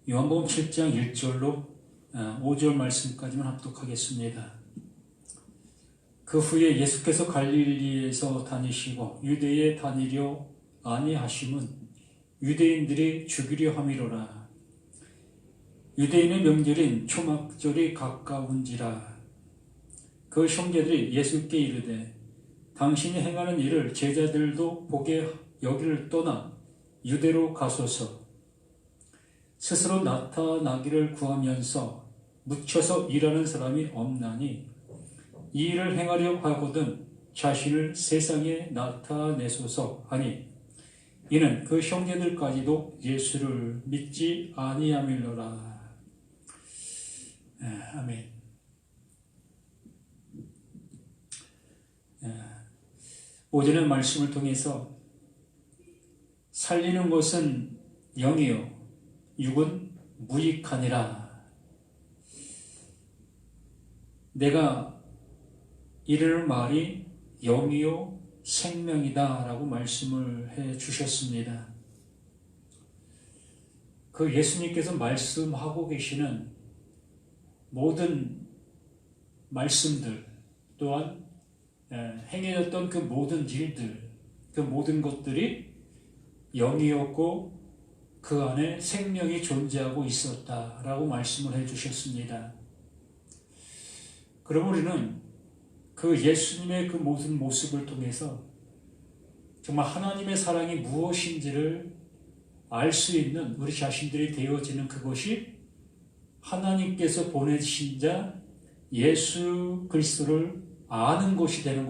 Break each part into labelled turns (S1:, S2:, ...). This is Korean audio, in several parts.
S1: 요한복음 7장 1절로 5절 말씀까지만 합독하겠습니다. 그 후에 예수께서 갈릴리에서 다니시고 유대에 다니려 아니하심은 유대인들이 죽이려 함이로라. 유대인의 명절인 초막절이 가까운지라. 그 형제들이 예수께 이르되 당신이 행하는 일을 제자들도 보게 여기를 떠나 유대로 가소서. 스스로 나타나기를 구하면서 묻혀서 일하는 사람이 없나니 이 일을 행하려 하거든 자신을 세상에 나타내소서 하니 이는 그 형제들까지도 예수를 믿지 아니함일러라. 아멘. 오전의 말씀을 통해서 살리는 것은 영이요 육은 무익하니라. 내가 이를 말이 영이요 생명이다 라고 말씀을 해 주셨습니다. 그 예수님께서 말씀하고 계시는 모든 말씀들 또한 행해졌던 그 모든 일들, 그 모든 것들이 영이었고 그 안에 생명이 존재하고 있었다라고 말씀을 해주셨습니다. 그럼 우리는 그 예수님의 그 모든 모습을 통해서 정말 하나님의 사랑이 무엇인지를 알 수 있는 우리 자신들이 되어지는 그것이 하나님께서 보내신 자 예수 그리스도를 아는 것이 되는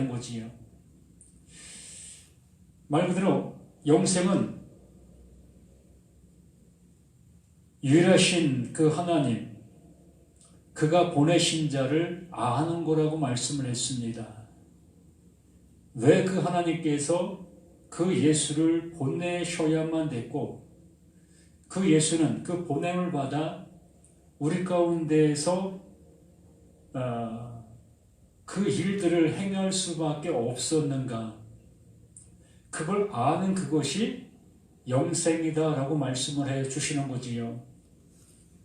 S1: 거지요. 말 그대로 영생은 유일하신 그 하나님, 그가 보내신 자를 아는 거라고 말씀을 했습니다. 왜 그 하나님께서 그 예수를 보내셔야만 됐고 그 예수는 그 보냄을 받아 우리 가운데에서 그 일들을 행할 수밖에 없었는가? 그걸 아는 그것이 영생이다라고 말씀을 해 주시는 거지요.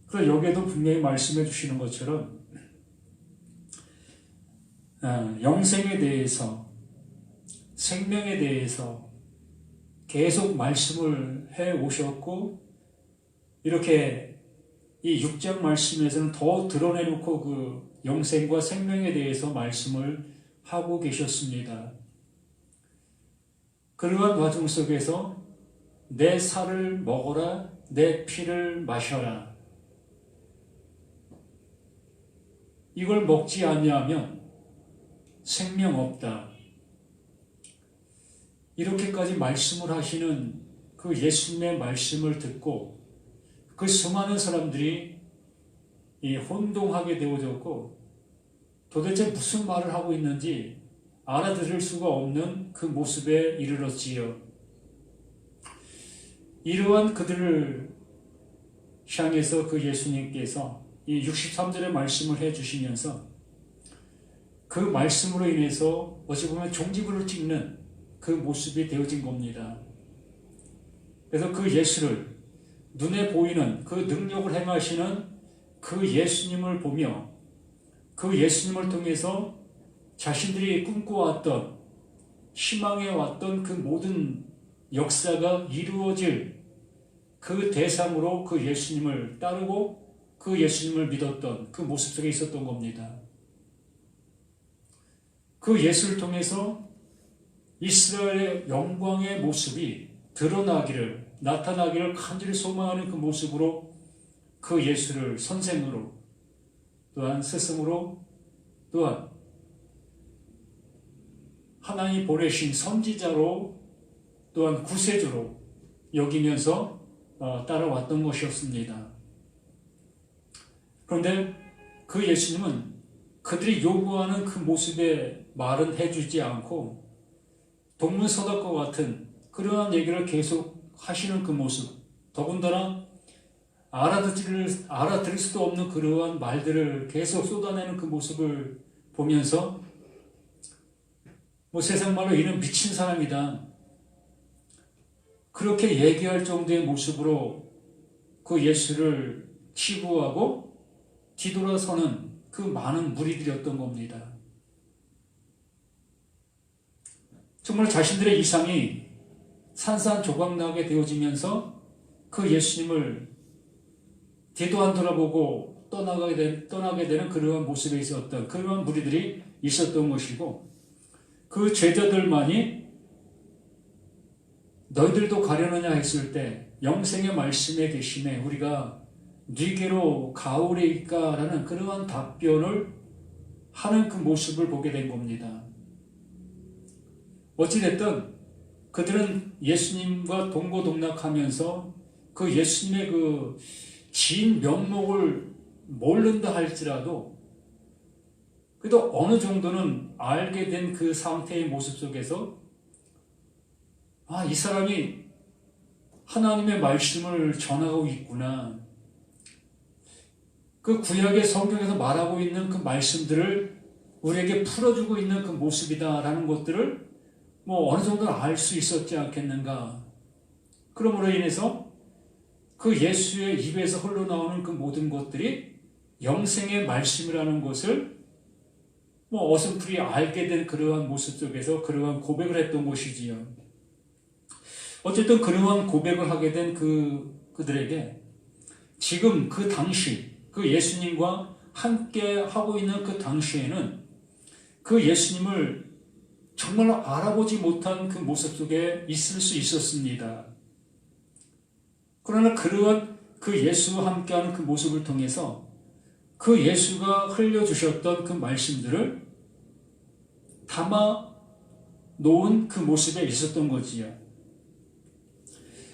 S1: 그래서 여기에도 분명히 말씀해 주시는 것처럼 영생에 대해서 생명에 대해서 계속 말씀을 해 오셨고 이렇게 이 6장 말씀에서는 더 드러내놓고 그 영생과 생명에 대해서 말씀을 하고 계셨습니다. 그러한 과정 속에서 내 살을 먹어라, 내 피를 마셔라. 이걸 먹지 아니하면 생명 없다. 이렇게까지 말씀을 하시는 그 예수님의 말씀을 듣고 그 수많은 사람들이 혼동하게 되어졌고 도대체 무슨 말을 하고 있는지 알아들을 수가 없는 그 모습에 이르렀지요. 이러한 그들을 향해서 그 예수님께서 이 63절의 말씀을 해주시면서 그 말씀으로 인해서 어찌 보면 종지부를 찍는 그 모습이 되어진 겁니다. 그래서 그 예수를 눈에 보이는 그 능력을 행하시는 그 예수님을 보며 그 예수님을 통해서 자신들이 꿈꿔왔던 희망해왔던 그 모든 역사가 이루어질 그 대상으로 그 예수님을 따르고 그 예수님을 믿었던 그 모습 속에 있었던 겁니다. 그 예수를 통해서 이스라엘의 영광의 모습이 나타나기를 간절히 소망하는 그 모습으로 그 예수를 선생으로 또한 스승으로 또한 하나님이 보내신 선지자로 또한 구세주로 여기면서 따라왔던 것이었습니다. 그런데 그 예수님은 그들이 요구하는 그 모습에 말은 해주지 않고 동문서답과 같은 그러한 얘기를 계속 하시는 그 모습, 더군다나 알아들을 수도 없는 그러한 말들을 계속 쏟아내는 그 모습을 보면서 세상 말로 이는 미친 사람이다. 그렇게 얘기할 정도의 모습으로 그 예수를 치부하고 뒤돌아서는 그 많은 무리들이었던 겁니다. 정말 자신들의 이상이 산산조각나게 되어지면서 그 예수님을 뒤도 안 돌아보고 떠나게 되는 그러한 모습에 있었던 그러한 무리들이 있었던 것이고, 그 제자들만이 너희들도 가려느냐 했을 때 영생의 말씀에 계심에 우리가 네게로 가오리이까라는 그러한 답변을 하는 그 모습을 보게 된 겁니다. 어찌됐든 그들은 예수님과 동고동락하면서 그 예수님의 그 진 명목을 모른다 할지라도 그래도 어느 정도는 알게 된 그 상태의 모습 속에서 이 사람이 하나님의 말씀을 전하고 있구나. 그 구약의 성경에서 말하고 있는 그 말씀들을 우리에게 풀어주고 있는 그 모습이다라는 것들을 어느 정도 알 수 있었지 않겠는가. 그러므로 인해서 그 예수의 입에서 흘러나오는 그 모든 것들이 영생의 말씀이라는 것을 어슴풀이 알게 된 그러한 모습 속에서 그러한 고백을 했던 것이지요. 어쨌든 그러한 고백을 하게 된 그들에게 지금 그 당시 그 예수님과 함께 하고 있는 그 당시에는 그 예수님을 정말 알아보지 못한 그 모습 속에 있을 수 있었습니다. 그러나 그러한 그 예수와 함께하는 그 모습을 통해서 그 예수가 흘려주셨던 그 말씀들을 담아 놓은 그 모습에 있었던 거지요.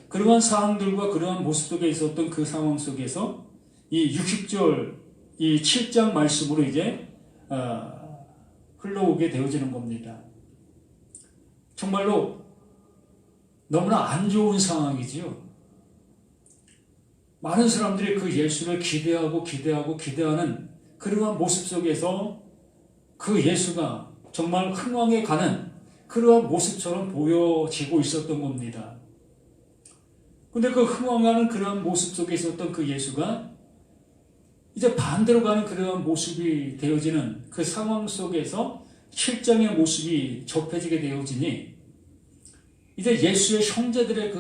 S1: 그러한 상황들과 그러한 모습 속에 있었던 그 상황 속에서 이 60절, 이 7장 말씀으로 이제 흘러오게 되어지는 겁니다. 정말로 너무나 안 좋은 상황이지요. 많은 사람들이 그 예수를 기대하는 그러한 모습 속에서 그 예수가 정말 흥왕에 가는 그러한 모습처럼 보여지고 있었던 겁니다. 근데 그 흥왕하는 그러한 모습 속에 있었던 그 예수가 이제 반대로 가는 그러한 모습이 되어지는 그 상황 속에서 7장의 모습이 접해지게 되어지니 이제 예수의 형제들의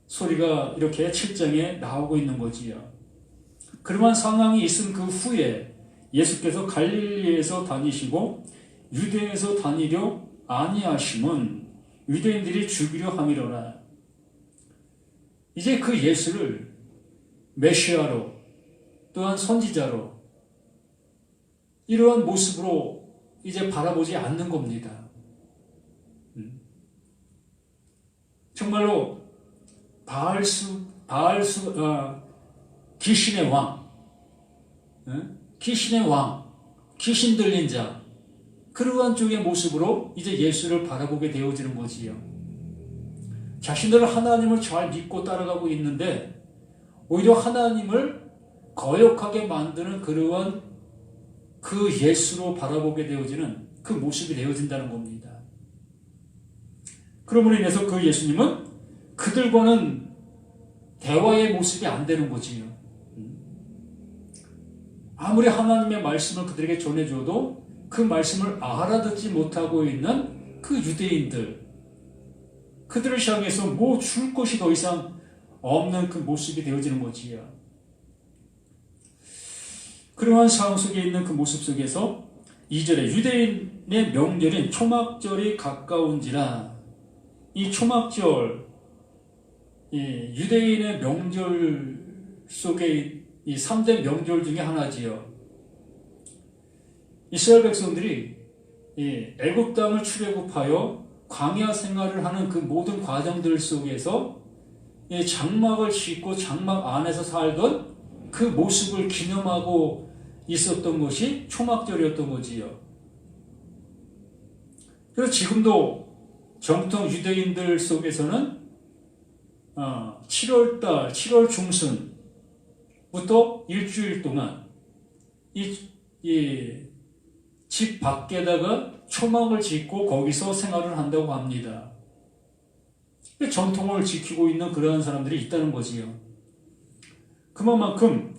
S1: 소리가 이렇게 7장에 나오고 있는 거지요. 그러한 상황이 있은 그 후에 예수께서 갈릴리에서 다니시고 유대에서 다니려 아니하심은 유대인들이 죽이려 함이로라. 이제 그 예수를 메시아로 또한 선지자로 이러한 모습으로 이제 바라보지 않는 겁니다. 정말로 귀신의 왕, 귀신 들린 자, 그러한 쪽의 모습으로 이제 예수를 바라보게 되어지는 거지요. 자신들은 하나님을 잘 믿고 따라가고 있는데 오히려 하나님을 거역하게 만드는 그러한 그 예수로 바라보게 되어지는 그 모습이 되어진다는 겁니다. 그러므로 인해서 그 예수님은 그들과는 대화의 모습이 안 되는 거지요. 아무리 하나님의 말씀을 그들에게 전해줘도 그 말씀을 알아듣지 못하고 있는 그 유대인들, 그들을 향해서 줄 것이 더 이상 없는 그 모습이 되어지는 거지요. 그러한 상황 속에 있는 그 모습 속에서 2절에 유대인의 명절인 초막절이 가까운지라. 이 초막절, 유대인의 명절 속에 이 3대 명절 중에 하나지요. 이스라엘 백성들이 애굽 땅을 출애굽하여 광야 생활을 하는 그 모든 과정들 속에서 장막을 짓고 장막 안에서 살던 그 모습을 기념하고 있었던 것이 초막절이었던 거지요. 그래서 지금도 정통 유대인들 속에서는 7월달, 7월 중순부터 일주일 동안 집 밖에다가 초막을 짓고 거기서 생활을 한다고 합니다. 전통을 지키고 있는 그러한 사람들이 있다는 거지요. 그만큼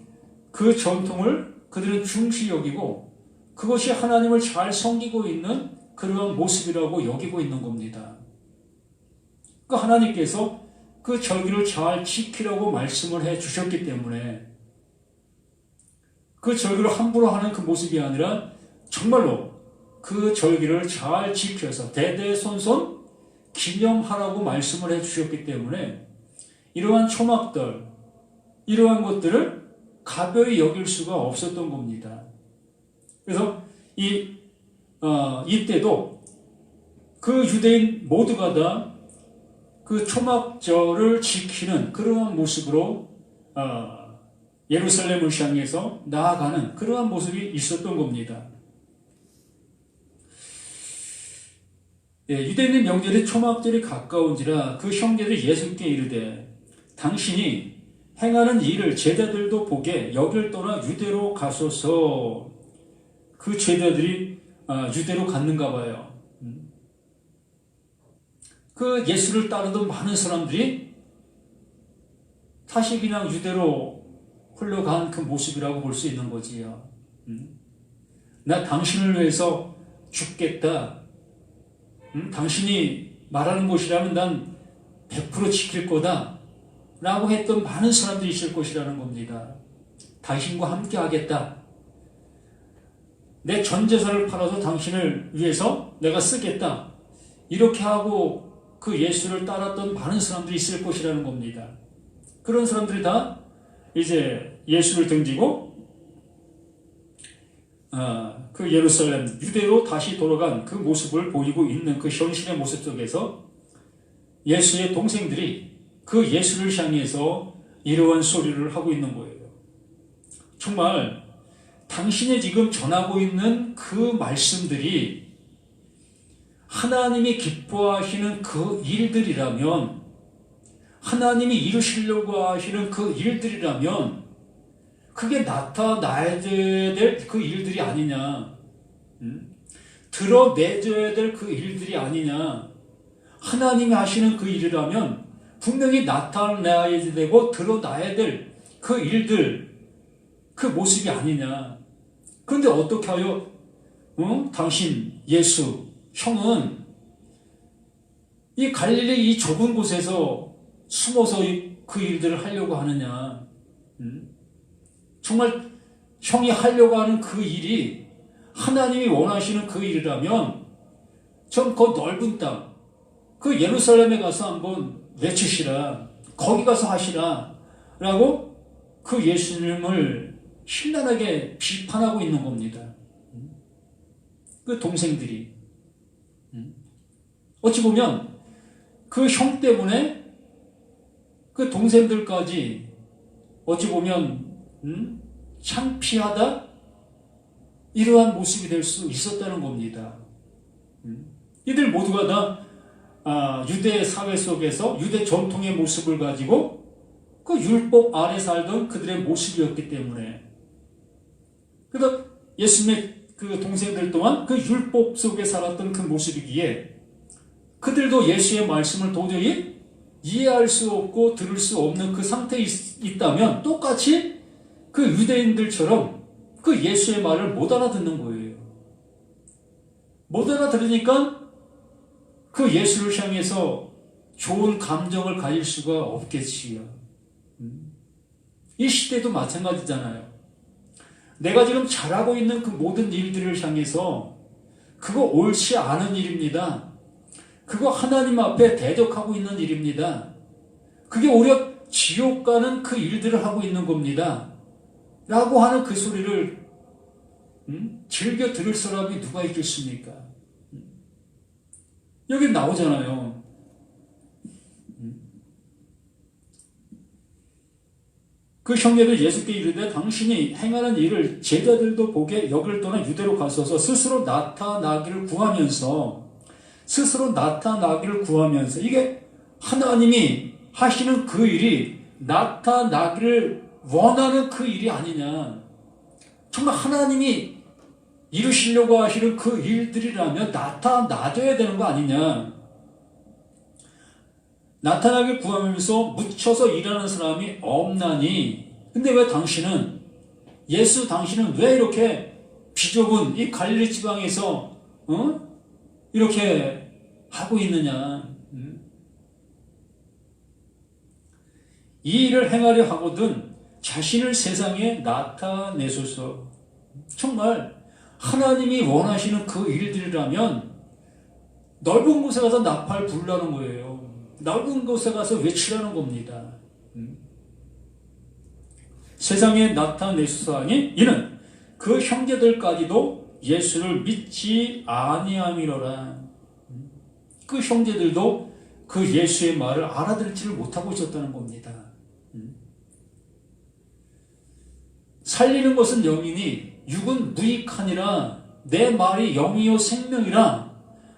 S1: 그 전통을 그들은 중시 여기고 그것이 하나님을 잘 섬기고 있는 그러한 모습이라고 여기고 있는 겁니다. 그 하나님께서 그 절기를 잘 지키라고 말씀을 해 주셨기 때문에 그 절기를 함부로 하는 그 모습이 아니라 정말로 그 절기를 잘 지켜서 대대손손 기념하라고 말씀을 해 주셨기 때문에 이러한 초막들, 이러한 것들을 가벼이 여길 수가 없었던 겁니다. 그래서 이때도 그 유대인 모두가 다 그 초막절을 지키는 그러한 모습으로 예루살렘을 향해서 나아가는 그러한 모습이 있었던 겁니다. 유대인의 명절이 초막절이 가까운지라 그 형제들이 예수께 이르되 당신이 행하는 일을 제자들도 보게 여길 떠나 유대로 가소서. 그 제자들이 유대로 갔는가 봐요. 그 예수를 따르던 많은 사람들이 다시 그냥 유대로 흘러간 그 모습이라고 볼 수 있는 거지요. 나 당신을 위해서 죽겠다. 당신이 말하는 것이라면 난 100% 지킬 거다. 라고 했던 많은 사람들이 있을 것이라는 겁니다. 당신과 함께 하겠다. 내 전 재산을 팔아서 당신을 위해서 내가 쓰겠다. 이렇게 하고 그 예수를 따랐던 많은 사람들이 있을 것이라는 겁니다. 그런 사람들이 다 이제 예수를 등지고 그 예루살렘 유대로 다시 돌아간 그 모습을 보이고 있는 그 현실의 모습 속에서 예수의 동생들이 그 예수를 향해서 이러한 소리를 하고 있는 거예요. 정말 당신이 지금 전하고 있는 그 말씀들이 하나님이 기뻐하시는 그 일들이라면, 하나님이 이루시려고 하시는 그 일들이라면 그게 나타나야 될 그 일들이 아니냐, 드러내줘야 될 그 일들이 아니냐. 하나님이 하시는 그 일이라면 분명히 나타나야 되고 드러나야 될 그 일들, 그 모습이 아니냐. 그런데 어떻게 하여 당신 예수 형은 이 갈릴리 이 좁은 곳에서 숨어서 그 일들을 하려고 하느냐. 정말 형이 하려고 하는 그 일이 하나님이 원하시는 그 일이라면 전 그 넓은 땅, 그 예루살렘에 가서 한번 외치시라. 거기 가서 하시라. 라고 그 예수님을 신랄하게 비판하고 있는 겁니다. 그 동생들이. 어찌 보면 그 형 때문에 그 동생들까지 어찌 보면 창피하다? 이러한 모습이 될 수 있었다는 겁니다. 이들 모두가 다 유대 사회 속에서 유대 전통의 모습을 가지고 그 율법 아래 살던 그들의 모습이었기 때문에, 그래서 예수님의 그 동생들 또한 그 율법 속에 살았던 그 모습이기에 그들도 예수의 말씀을 도저히 이해할 수 없고 들을 수 없는 그 상태에 있다면 똑같이 그 유대인들처럼 그 예수의 말을 못 알아듣는 거예요. 못 알아들으니까 그 예수를 향해서 좋은 감정을 가질 수가 없겠지요. 이 시대도 마찬가지잖아요. 내가 지금 잘하고 있는 그 모든 일들을 향해서 그거 옳지 않은 일입니다. 그거 하나님 앞에 대적하고 있는 일입니다. 그게 오히려 지옥 가는 그 일들을 하고 있는 겁니다. 라고 하는 그 소리를 즐겨 들을 사람이 누가 있겠습니까? 여기 나오잖아요. 그 형제들 예수께 이르되 당신이 행하는 일을 제자들도 보게 여길 떠나 유대로 가소서. 스스로 나타나기를 구하면서 이게 하나님이 하시는 그 일이 나타나기를 원하는 그 일이 아니냐. 정말 하나님이 이루시려고 하시는 그 일들이라면 나타나줘야 되는 거 아니냐. 나타나길 구하면서 묻혀서 일하는 사람이 없나니. 근데 왜 당신은, 당신은 왜 이렇게 비좁은 이 갈릴리 지방에서 이렇게 하고 있느냐. 이 일을 행하려 하거든 자신을 세상에 나타내소서. 정말 하나님이 원하시는 그 일들이라면 넓은 곳에 가서 나팔 불라는 거예요. 넓은 곳에 가서 외치라는 겁니다. 세상에 나타내소서 하니 이는 그 형제들까지도 예수를 믿지 아니함이로라. 그 형제들도 그 예수의 말을 알아듣지를 못하고 있었다는 겁니다. 살리는 것은 영이니 육은 무익하니라. 내 말이 영이요 생명이라.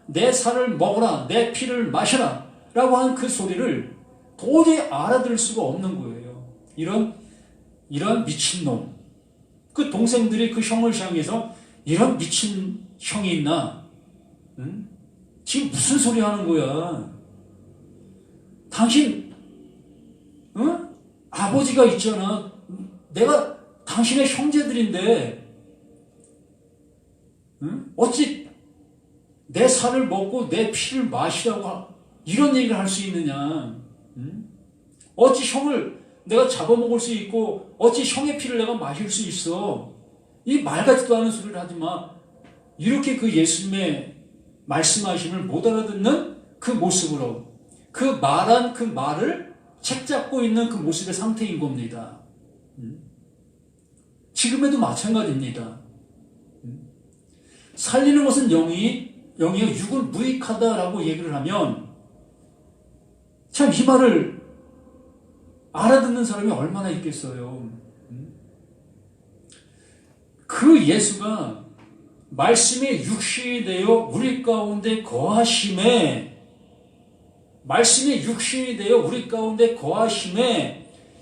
S1: 내 살을 먹어라, 내 피를 마셔라 라고 한 그 소리를 도저히 알아들을 수가 없는 거예요. 이런 미친놈. 그 동생들이 그 형을 향해서 이런 미친 형이 있나? 응? 지금 무슨 소리 하는 거야? 당신, 응? 아버지가 있잖아. 내가 당신의 형제들인데, 응? 어찌 내 살을 먹고 내 피를 마시라고 이런 얘기를 할 수 있느냐? 응? 어찌 형을 내가 잡아먹을 수 있고 어찌 형의 피를 내가 마실 수 있어? 이 말 같지도 않은 소리를 하지 마. 이렇게 그 예수님의 말씀하심을 못 알아듣는 그 모습으로 그 말한 그 말을 책잡고 있는 그 모습의 상태인 겁니다. 지금에도 마찬가지입니다. 살리는 것은 영이요 육은 무익하다라고 얘기를 하면 참 이 말을 알아듣는 사람이 얼마나 있겠어요. 그 예수가 말씀의 육신이 되어 우리 가운데 거하심에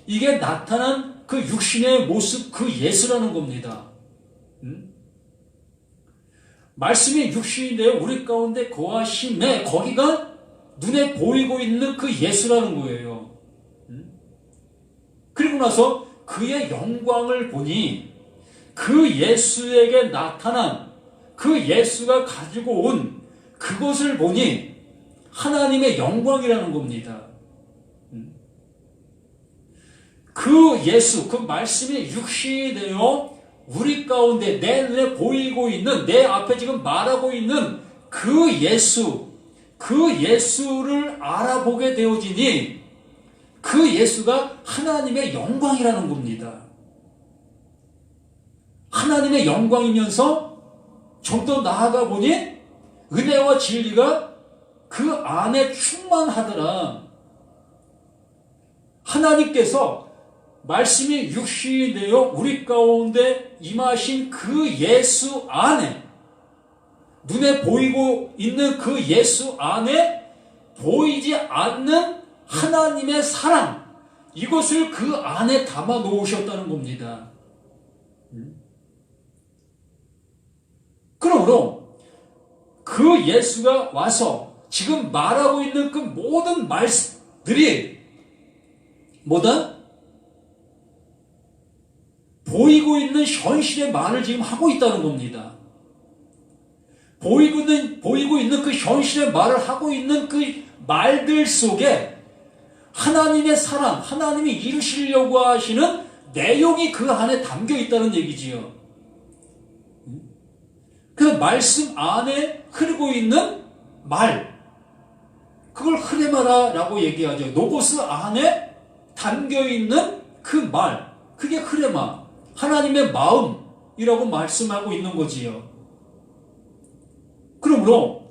S1: 이게 나타난 그 육신의 모습, 그 예수라는 겁니다. 말씀이 육신이 되어 우리 가운데 거하심에 거기가 눈에 보이고 있는 그 예수라는 거예요. 그리고 나서 그의 영광을 보니 그 예수에게 나타난 그 예수가 가지고 온 그것을 보니 하나님의 영광이라는 겁니다. 그 예수, 그 말씀이 육신이 되어 우리 가운데 내 눈에 보이고 있는, 내 앞에 지금 말하고 있는 그 예수를 알아보게 되어지니 그 예수가 하나님의 영광이라는 겁니다. 하나님의 영광이면서 좀 더 나아가 보니 은혜와 진리가 그 안에 충만하더라. 하나님께서 말씀이 육신이 되어 우리 가운데 임하신 그 예수 안에, 눈에 보이고 있는 그 예수 안에 보이지 않는 하나님의 사랑, 이것을 그 안에 담아 놓으셨다는 겁니다. 그러므로 그 예수가 와서 지금 말하고 있는 그 모든 말씀들이 뭐다? 보이고 있는 현실의 말을 지금 하고 있다는 겁니다. 보이고 있는 그 현실의 말을 하고 있는 그 말들 속에 하나님의 사랑, 하나님이 이루시려고 하시는 내용이 그 안에 담겨 있다는 얘기지요. 그 말씀 안에 흐르고 있는 말, 그걸 흐레마라라고 얘기하죠. 노고스 안에 담겨 있는 그 말, 그게 흐레마, 하나님의 마음이라고 말씀하고 있는 거지요. 그러므로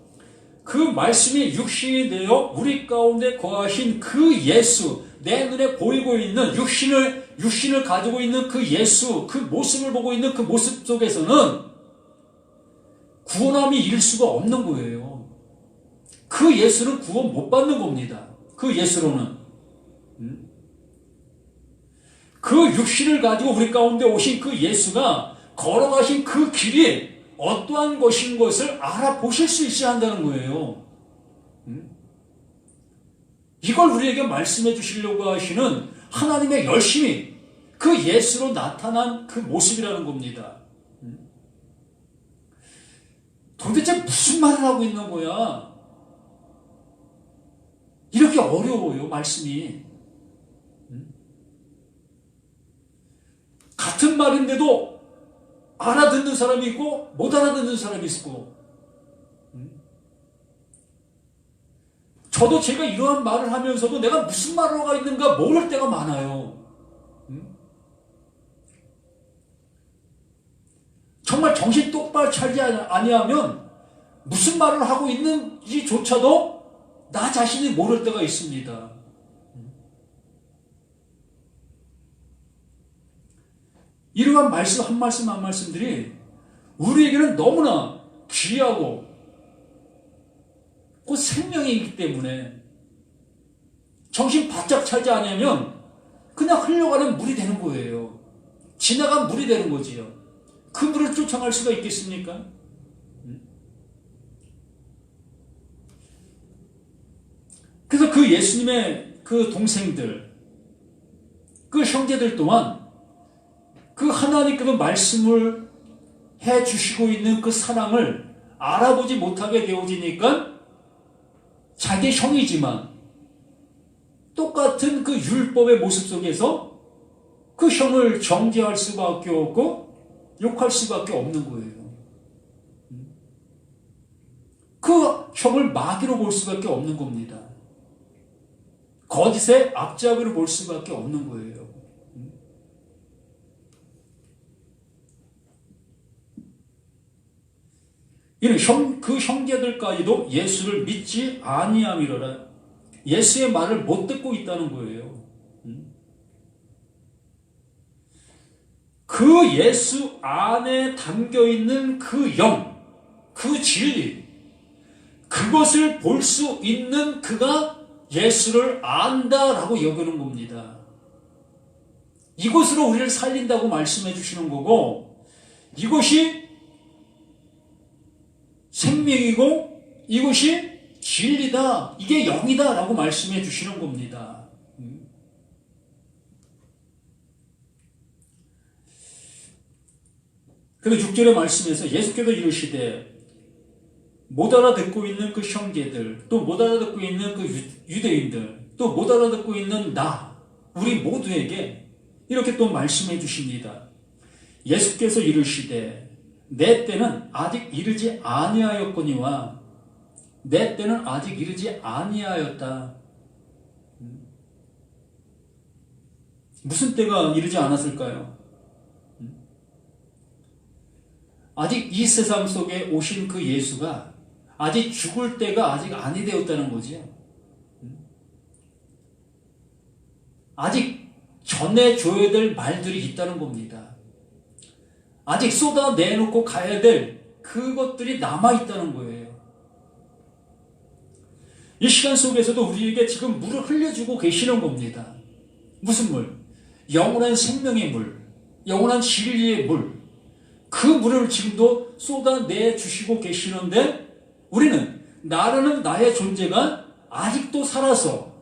S1: 그 말씀이 육신이 되어 우리 가운데 거하신 그 예수, 내 눈에 보이고 있는 육신을 가지고 있는 그 예수, 그 모습을 보고 있는 그 모습 속에서는 구원함이 이룰 수가 없는 거예요. 그 예수는 구원 못 받는 겁니다. 그 예수로는. 그 육신을 가지고 우리 가운데 오신 그 예수가 걸어가신 그 길이 어떠한 것인 것을 알아보실 수 있어야 한다는 거예요. 이걸 우리에게 말씀해 주시려고 하시는 하나님의 열심이 그 예수로 나타난 그 모습이라는 겁니다. 도대체 무슨 말을 하고 있는 거야? 이렇게 어려워요, 말씀이. 같은 말인데도 알아듣는 사람이 있고 못 알아듣는 사람이 있고, 저도 제가 이러한 말을 하면서도 내가 무슨 말을 하고 있는가 모를 때가 많아요. 정말 정신 똑바로 차리지 아니하면 무슨 말을 하고 있는지조차도 나 자신이 모를 때가 있습니다. 이러한 말씀 한 말씀 한 말씀들이 우리에게는 너무나 귀하고 그 생명이기 때문에 정신 바짝 차지 않으면 그냥 흘러가는 물이 되는 거예요. 지나간 물이 되는 거지요. 그 물을 쫓아갈 수가 있겠습니까? 그래서 그 예수님의 그 동생들, 그 형제들 또한 그 하나님께서 말씀을 해 주시고 있는 그 사랑을 알아보지 못하게 되어지니까 자기 형이지만 똑같은 그 율법의 모습 속에서 그 형을 정죄할 수밖에 없고 욕할 수밖에 없는 거예요. 그 형을 마귀로 볼 수밖에 없는 겁니다. 거짓의 악자비로 볼 수밖에 없는 거예요. 이는 그 형제들까지도 예수를 믿지 아니함이로라. 예수의 말을 못 듣고 있다는 거예요. 그 예수 안에 담겨있는 그 영, 그 진리, 그것을 볼 수 있는 그가 예수를 안다라고 여기는 겁니다. 이것으로 우리를 살린다고 말씀해 주시는 거고, 이것이 생명이고 이것이 진리다, 이게 영이다 라고 말씀해 주시는 겁니다. 그래서 6절의 말씀에서 예수께서 이르시되 못 알아듣고 있는 그 형제들, 또 못 알아듣고 있는 그 유대인들, 또 못 알아듣고 있는 우리 모두에게 이렇게 또 말씀해 주십니다. 예수께서 이르시되 내 때는 아직 이르지 아니하였거니와 내 때는 아직 이르지 아니하였다. 무슨 때가 이르지 않았을까요? 아직 이 세상 속에 오신 그 예수가 아직 죽을 때가 아직 아니 되었다는 거지요. 아직 전해줘야 될 말들이 있다는 겁니다. 아직 쏟아내놓고 가야 될 그것들이 남아있다는 거예요. 이 시간 속에서도 우리에게 지금 물을 흘려주고 계시는 겁니다. 무슨 물? 영원한 생명의 물, 영원한 진리의 물. 그 물을 지금도 쏟아내 주시고 계시는데 우리는 나라는 나의 존재가 아직도 살아서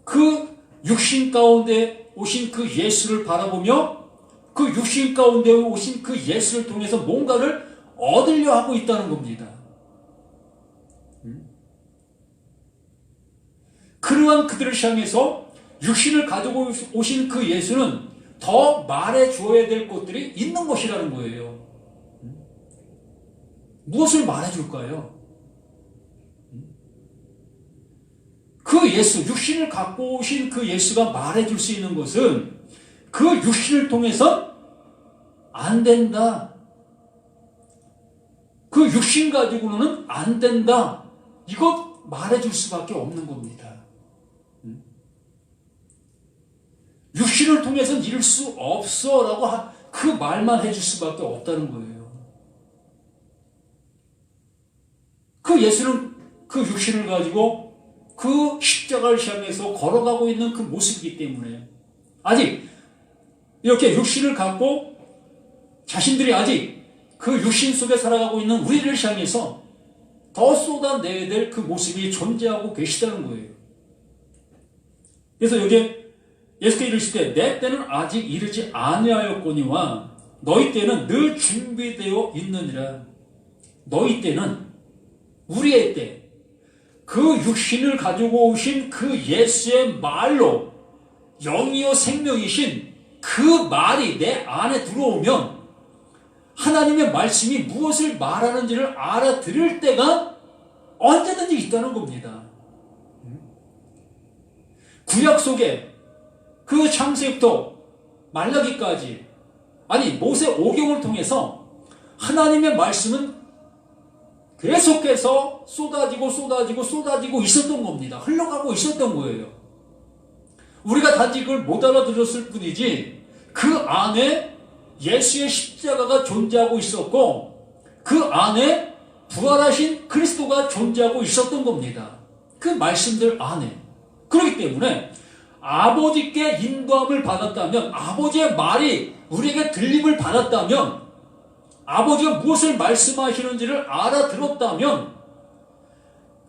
S1: 그 육신 가운데 오신 그 예수를 바라보며 그 육신 가운데 오신 그 예수를 통해서 뭔가를 얻으려 하고 있다는 겁니다. 그러한 그들을 향해서 육신을 가지고 오신 그 예수는 더 말해 주어야 될 것들이 있는 것이라는 거예요. 무엇을 말해 줄까요? 그 예수, 육신을 갖고 오신 그 예수가 말해 줄 수 있는 것은 그 육신을 통해서 안 된다. 그 육신 가지고는 안 된다. 이것 말해 줄 수밖에 없는 겁니다. 육신을 통해서는 이룰 수 없어 라고 그 말만 해줄 수밖에 없다는 거예요. 그 예수는 그 육신을 가지고 그 십자가를 향해서 걸어가고 있는 그 모습이기 때문에 아직 이렇게 육신을 갖고 자신들이 아직 그 육신 속에 살아가고 있는 우리를 향해서 더 쏟아내야 될 그 모습이 존재하고 계시다는 거예요. 그래서 여기 예수께서 이르시되 내 때는 아직 이르지 아니하였거니와 너희 때는 늘 준비되어 있느니라. 너희 때는, 우리의 때, 그 육신을 가지고 오신 그 예수의 말로 영이요 생명이신 그 말이 내 안에 들어오면 하나님의 말씀이 무엇을 말하는지를 알아들을 때가 언제든지 있다는 겁니다. 구약 속에 그 창세부터 말라기까지, 아니 모세 오경을 통해서 하나님의 말씀은 계속해서 쏟아지고 있었던 겁니다. 흘러가고 있었던 거예요. 우리가 단지 그걸 못 알아들었을 뿐이지 그 안에 예수의 십자가가 존재하고 있었고 그 안에 부활하신 그리스도가 존재하고 있었던 겁니다. 그 말씀들 안에. 그렇기 때문에 아버지께 인도함을 받았다면, 아버지의 말이 우리에게 들림을 받았다면, 아버지가 무엇을 말씀하시는지를 알아들었다면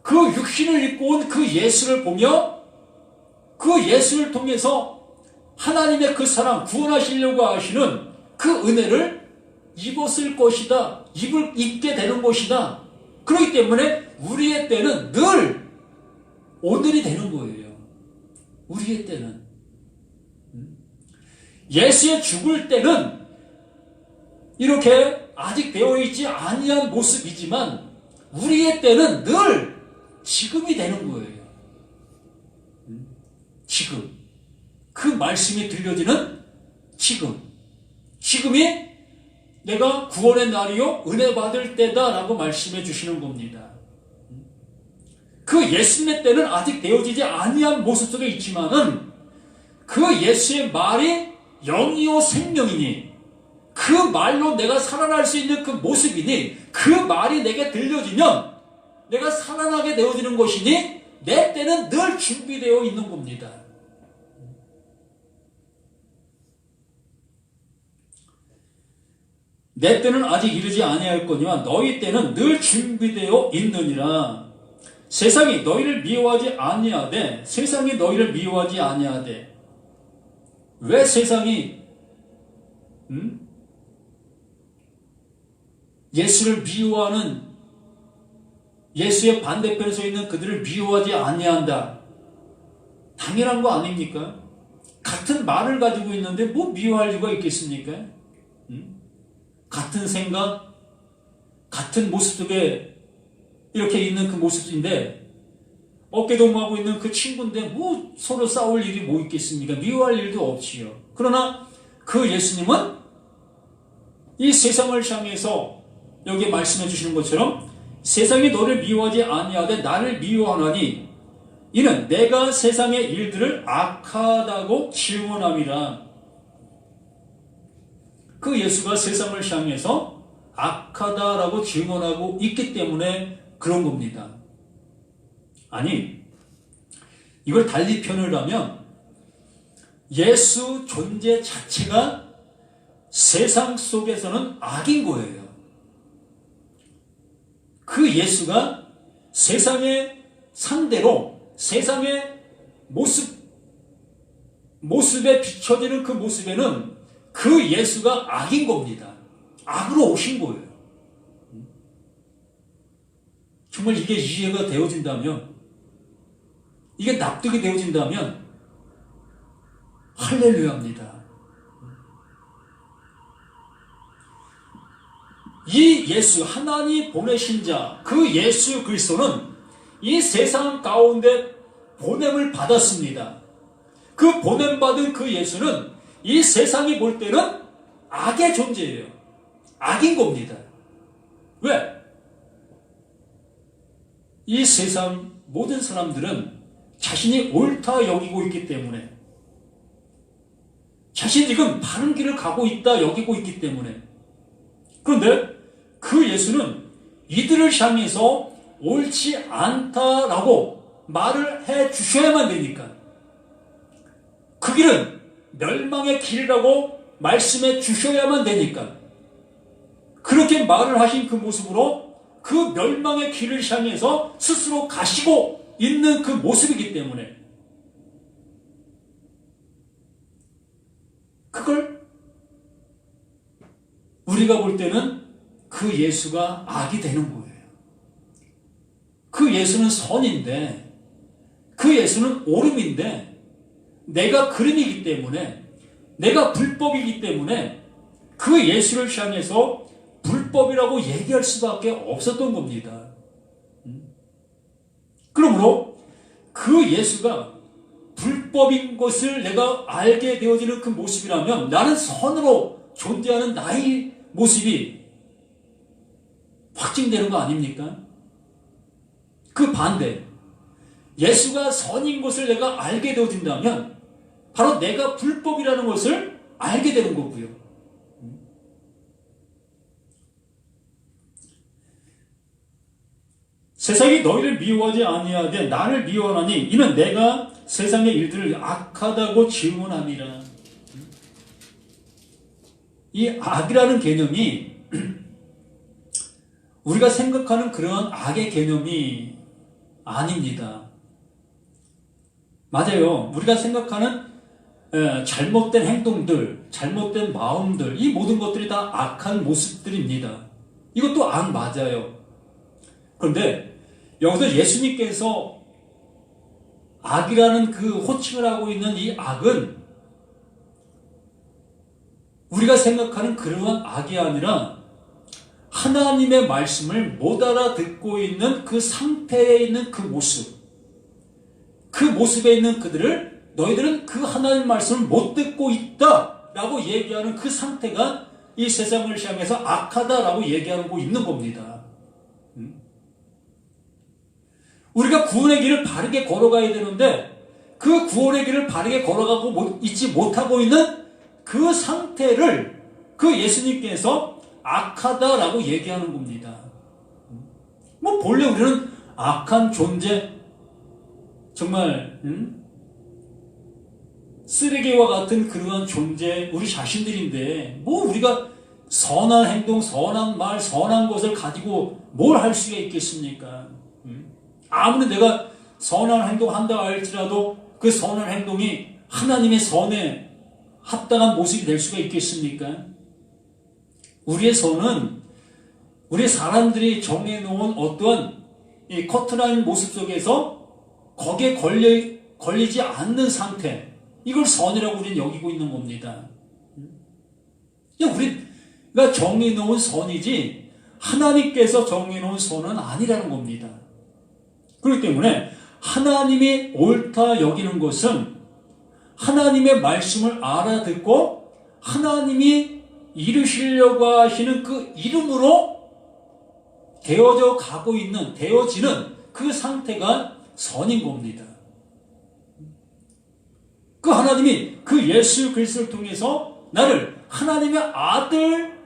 S1: 그 육신을 입고 온 그 예수를 보며 그 예수를 통해서 하나님의 그 사랑, 구원하시려고 하시는 그 은혜를 입었을 것이다. 입게 되는 것이다. 그렇기 때문에 우리의 때는 늘 오늘이 되는 거예요. 우리의 때는. 예수의 죽을 때는 이렇게 아직 되어있지 아니한 모습이지만 우리의 때는 늘 지금이 되는 거예요. 지금. 그 말씀이 들려지는 지금. 지금이 내가 구원의 날이요 은혜 받을 때다라고 말씀해 주시는 겁니다. 그 예수님의 때는 아직 되어지지 아니한 모습 속에 있지만은 그 예수의 말이 영이요 생명이니 그 말로 내가 살아날 수 있는 그 모습이니 그 말이 내게 들려지면 내가 살아나게 되어지는 것이니 내 때는 늘 준비되어 있는 겁니다. 내 때는 아직 이르지 아니하였거니와 너희 때는 늘 준비되어 있느니라. 세상이 너희를 미워하지 아니하되 세상이 너희를 미워하지 아니하되. 왜 세상이 예수를 미워하는, 예수의 반대편에 서 있는 그들을 미워하지 아니한다? 당연한 거 아닙니까? 같은 말을 가지고 있는데 뭐 미워할 이유가 있겠습니까? 같은 생각, 같은 모습 속에 이렇게 있는 그 모습인데 어깨동무하고 있는 그 친구인데 뭐 서로 싸울 일이 뭐 있겠습니까? 미워할 일도 없지요. 그러나 그 예수님은 이 세상을 향해서 여기 말씀해 주시는 것처럼 세상이 너를 미워하지 아니하되 나를 미워하나니 이는 내가 세상의 일들을 악하다고 증언함이라. 그 예수가 세상을 향해서 악하다라고 증언하고 있기 때문에 그런 겁니다. 아니, 이걸 달리 표현을 하면 예수 존재 자체가 세상 속에서는 악인 거예요. 그 예수가 세상의 상대로 세상의 모습에 비춰지는 그 모습에는 그 예수가 악인 겁니다. 악으로 오신 거예요. 정말 이게 이해가 되어진다면, 이게 납득이 되어진다면 할렐루야입니다. 이 예수, 하나님 보내신 자, 그 예수 그리스도는 이 세상 가운데 보냄을 받았습니다. 그 보냄받은 그 예수는 이 세상이 볼 때는 악의 존재예요. 악인 겁니다. 왜? 이 세상 모든 사람들은 자신이 옳다 여기고 있기 때문에, 자신이 지금 바른 길을 가고 있다 여기고 있기 때문에. 그런데 그 예수는 이들을 향해서 옳지 않다라고 말을 해 주셔야만 되니까, 그 길은 멸망의 길이라고 말씀해 주셔야만 되니까, 그렇게 말을 하신 그 모습으로 그 멸망의 길을 향해서 스스로 가시고 있는 그 모습이기 때문에 그걸 우리가 볼 때는 그 예수가 악이 되는 거예요. 그 예수는 선인데, 그 예수는 오름인데, 내가 그림이기 때문에, 내가 불법이기 때문에 그 예수를 향해서 불법이라고 얘기할 수밖에 없었던 겁니다. 그러므로 그 예수가 불법인 것을 내가 알게 되어지는 그 모습이라면 나는 선으로 존재하는 나의 모습이 확증되는 거 아닙니까? 그 반대, 예수가 선인 것을 내가 알게 되어진다면 바로 내가 불법이라는 것을 알게 되는 거고요. 세상이 너희를 미워하지 아니하되 나를 미워하나니 이는 내가 세상의 일들을 악하다고 증언함이라. 이 악이라는 개념이 우리가 생각하는 그런 악의 개념이 아닙니다. 맞아요. 우리가 생각하는 잘못된 행동들, 잘못된 마음들, 이 모든 것들이 다 악한 모습들입니다. 이것도 악 맞아요. 그런데 여기서 예수님께서 악이라는 그 호칭을 하고 있는 이 악은 우리가 생각하는 그러한 악이 아니라 하나님의 말씀을 못 알아듣고 있는 그 상태에 있는 그 모습, 그 모습에 있는 그들을 너희들은 그 하나님 말씀을 못 듣고 있다라고 얘기하는 그 상태가 이 세상을 향해서 악하다라고 얘기하고 있는 겁니다. 우리가 구원의 길을 바르게 걸어가야 되는데 그 구원의 길을 바르게 걸어가고 있지 못하고 있는 그 상태를 그 예수님께서 악하다라고 얘기하는 겁니다. 뭐 본래 우리는 악한 존재, 정말 쓰레기와 같은 그러한 존재 우리 자신들인데 뭐 우리가 선한 행동, 선한 말, 선한 것을 가지고 뭘 할 수가 있겠습니까? 아무리 내가 선한 행동한다 할지라도 그 선한 행동이 하나님의 선에 합당한 모습이 될 수가 있겠습니까? 우리의 선은 우리 사람들이 정해놓은 어떠한 이 커트라인 모습 속에서 거기에 걸리지 않는 상태, 이걸 선이라고 우리는 여기고 있는 겁니다. 우리가 정해놓은 선이지 하나님께서 정해놓은 선은 아니라는 겁니다. 그렇기 때문에 하나님이 옳다 여기는 것은 하나님의 말씀을 알아듣고 하나님이 이루시려고 하시는 그 이름으로 되어지는 그 상태가 선인 겁니다. 그 하나님이 그 예수 그리스도를 통해서 나를 하나님의 아들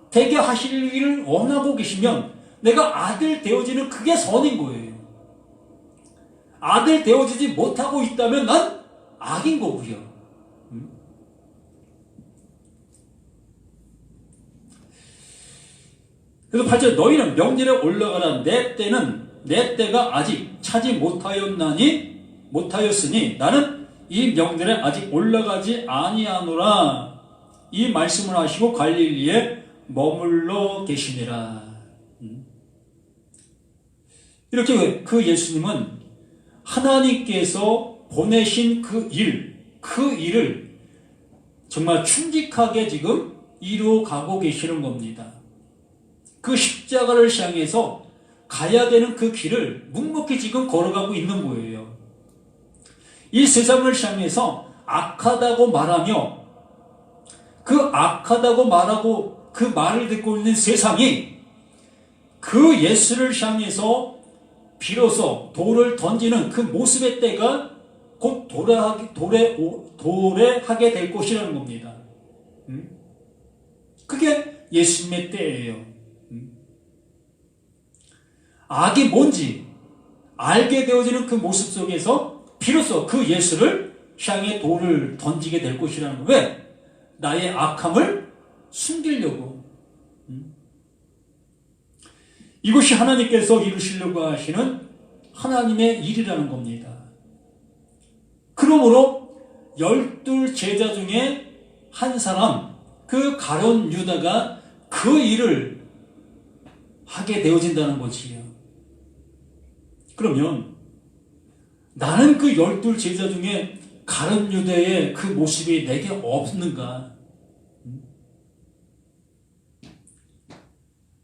S1: 되게 하시기를 원하고 계시면 내가 아들 되어지는 그게 선인 거예요. 아들 되어지지 못하고 있다면 난 악인 거고요. 그래서 8절 너희는 명절에 올라가라. 내 때가 아직 차지 못하였으니 나는 이 명절에 아직 올라가지 아니하노라. 이 말씀을 하시고 갈릴리에 머물러 계시니라. 이렇게 그 예수님은 하나님께서 보내신 그 일을 정말 충직하게 지금 이루어가고 계시는 겁니다. 그 십자가를 향해서 가야 되는 그 길을 묵묵히 지금 걸어가고 있는 거예요. 이 세상을 향해서 악하다고 말하며 그 말을 듣고 있는 세상이 그 예수를 향해서 비로소 돌을 던지는 그 모습의 때가 곧 도래하게 될 것이라는 겁니다. 그게 예수님의 때예요. 악이 뭔지 알게 되어지는 그 모습 속에서 비로소 그 예수를 향해 돌을 던지게 될 것이라는 거예요. 왜? 나의 악함을 숨기려고. 이것이 하나님께서 이루시려고 하시는 하나님의 일이라는 겁니다. 그러므로 12 제자 중에 한 사람, 그 가룟 유다가 그 일을 하게 되어진다는 거지요. 그러면 나는 그 12 제자 중에 가룟 유다의 그 모습이 내게 없는가?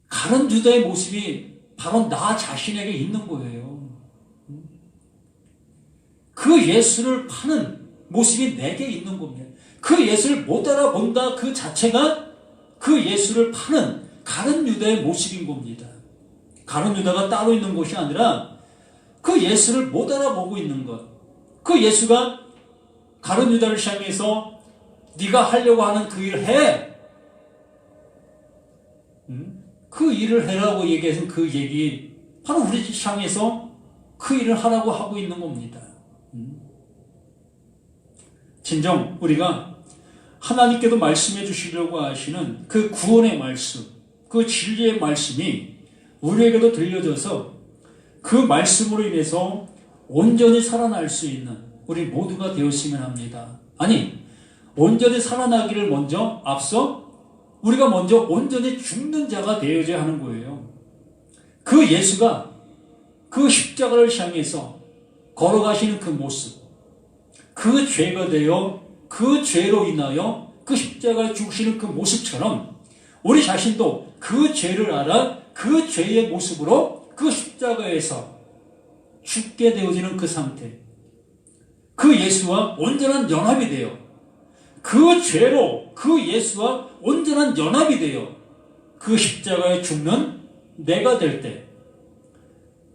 S1: 가룟 유다의 모습이 바로 나 자신에게 있는 거예요. 그 예수를 파는 모습이 내게 있는 겁니다. 그 예수를 못 알아본다 그 자체가 그 예수를 파는 가룟 유다의 모습인 겁니다. 가룟 유다가 따로 있는 것이 아니라 그 예수를 못 알아보고 있는 것. 그 예수가 가룟 유다를 향해서 네가 하려고 하는 그 일을 해. 그 일을 해라고 얘기해서 그 얘기 바로 우리 향해서 그 일을 하라고 하고 있는 겁니다. 진정 우리가 하나님께도 말씀해 주시려고 하시는 그 구원의 말씀, 그 진리의 말씀이 우리에게도 들려져서 그 말씀으로 인해서 온전히 살아날 수 있는 우리 모두가 되었으면 합니다. 아니, 온전히 살아나기를 먼저 앞서 우리가 먼저 온전히 죽는 자가 되어야 하는 거예요. 그 예수가 그 십자가를 향해서 걸어가시는 그 모습, 그 죄가 되어 그 죄로 인하여 그 십자가에 죽으시는 그 모습처럼 우리 자신도 그 죄를 알아 그 죄의 모습으로 그 십자가에서 죽게 되어지는 그 상태, 그 예수와 온전한 연합이 되어 그 죄로 그 예수와 온전한 연합이 되어 그 십자가에 죽는 내가 될 때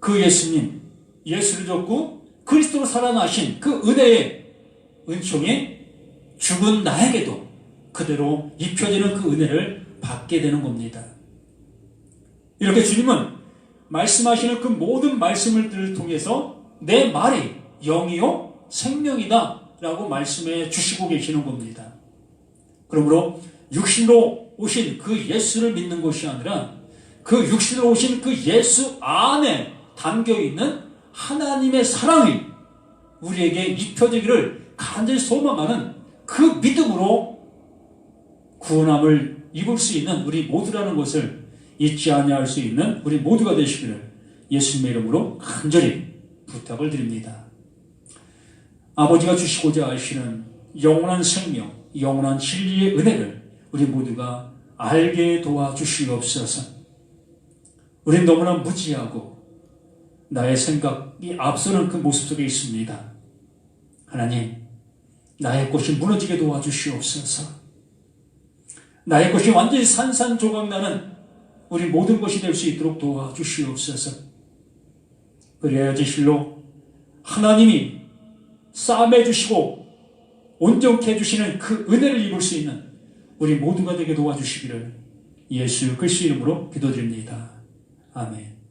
S1: 그 예수님, 예수를 줬고 그리스도로 살아나신 그 은혜의 은총에 죽은 나에게도 그대로 입혀지는 그 은혜를 받게 되는 겁니다. 이렇게 주님은 말씀하시는 그 모든 말씀을 통해서 내 말이 영이요 생명이다 라고 말씀해 주시고 계시는 겁니다. 그러므로 육신으로 오신 그 예수를 믿는 것이 아니라 그 육신으로 오신 그 예수 안에 담겨있는 하나님의 사랑이 우리에게 입혀지기를 간절히 소망하는 그 믿음으로 구원함을 입을 수 있는 우리 모두라는 것을 잊지 아니할 수 있는 우리 모두가 되시기를 예수님의 이름으로 간절히 부탁을 드립니다. 아버지가 주시고자 하시는 영원한 생명, 영원한 진리의 은혜를 우리 모두가 알게 도와주시옵소서. 우린 너무나 무지하고 나의 생각이 앞서는 그 모습 속에 있습니다. 하나님, 나의 것이 무너지게 도와주시옵소서. 나의 것이 완전히 산산조각나는 우리 모든 것이 될 수 있도록 도와주시옵소서. 그래야지 실로 하나님이 싸매 주시고 온전케 해주시는 그 은혜를 입을 수 있는 우리 모두가 되게 도와주시기를 예수 그리스도 이름으로 기도드립니다. 아멘.